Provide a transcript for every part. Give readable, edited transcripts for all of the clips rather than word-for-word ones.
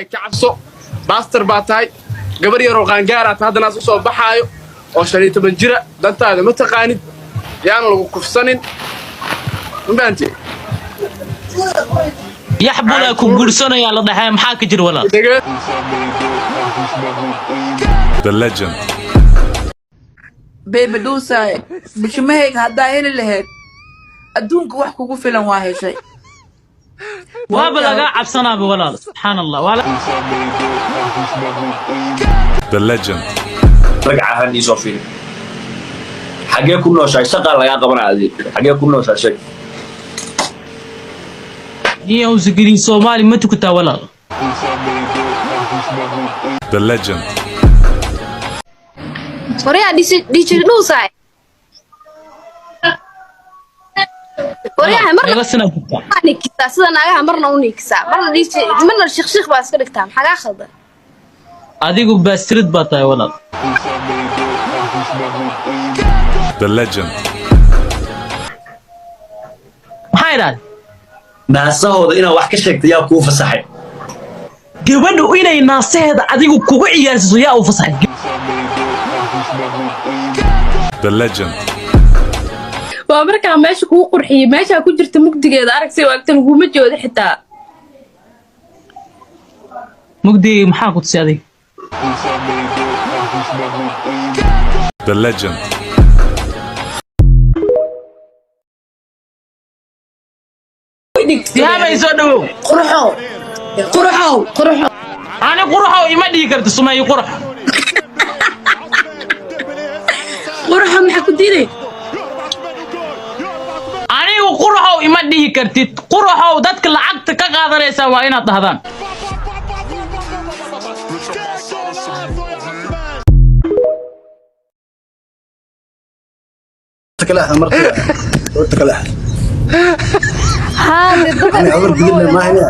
كعبسو باستر باتاي قبل يروق قانقارات هذا ناس وصو بحايو oo 15 jira dantaada ma taqaanid yaan lagu kufsanin maanti yaxbula ku guursanaya la dhaxay maxaa ka jir walaal The legend baby doosay bishmahayga hadaa heli lahayd adduunka wax kugu filan waa heshay waaba laga cabsanaa walaal subhanallah wala The legend رجع هني صوفي حاجة كنا شاي سقى لا يقبل عادي حاجة كنا شاي iyo usgiri Soomaali ma tukutaa walaal The legend Korea di Doosay Korea mar laga sanadka ani kita sida naagaha marna u niiksa marna marna sheekh baa iska dhigtaa maxaa khaldan adigu bastrid baa tahay walaal The legend hayran naasahoda inaa wax ka sheegtay yaa ku fasaxay gabadhu inay naasaheeda adigu kugu ciyaarsiso yaa u fasaxay The legend waa markaa meesha kugu qurxiyay meesha ku jirta mugdigeeda aragsay waagtan kuma joodo xitaa mugdi maxaa ku tusay The legend yaa bay soo dhaw qurxo ani qurxo ima dhigi karto sumay qurx maxaa ku diiday anigu qurxo ima dhigi kartid qurxo dadka lacagta ka qaadanaysa waa inaad dhahdaan تكلها مرتين تكلها ها أنا أقول قلنا ما هنا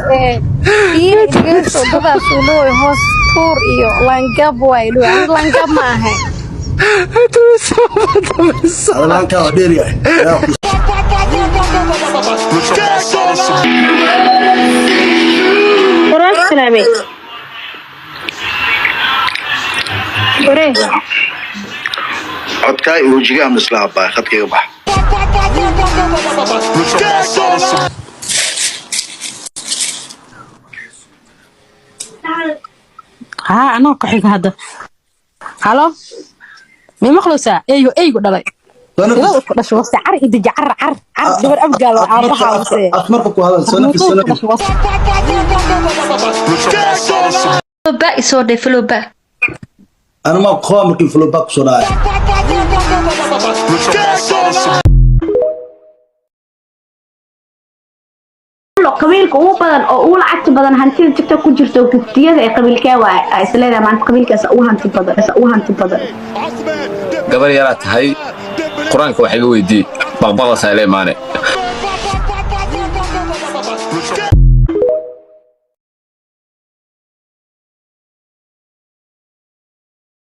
iyo geeso dada suuloy hoos tour iyo langab way langab ma ahay الآن كاو ديريا Quran salaamay Quran عدكاي وجيها مثلها باي خدك يبح ها انا قحيق هذا هالو مي مخلصه ايغو دلay لا ku dhasho wasta car idij car gabar afgaal waxa baxaysay أخمرك وهذا سنة في السنة ba isoo deflo ba أنا ما أقوم كيف لو باك صراحة qabiilka ugu badan oo ugu lacagta badan hantida jibta ku jirto giftiyada ee qabiilka waa isleedahay maanta qabiilkaas ugu hanti badan gabar yara tahay quraanka waxa iga weydiiyay baqbaqda Saleemaane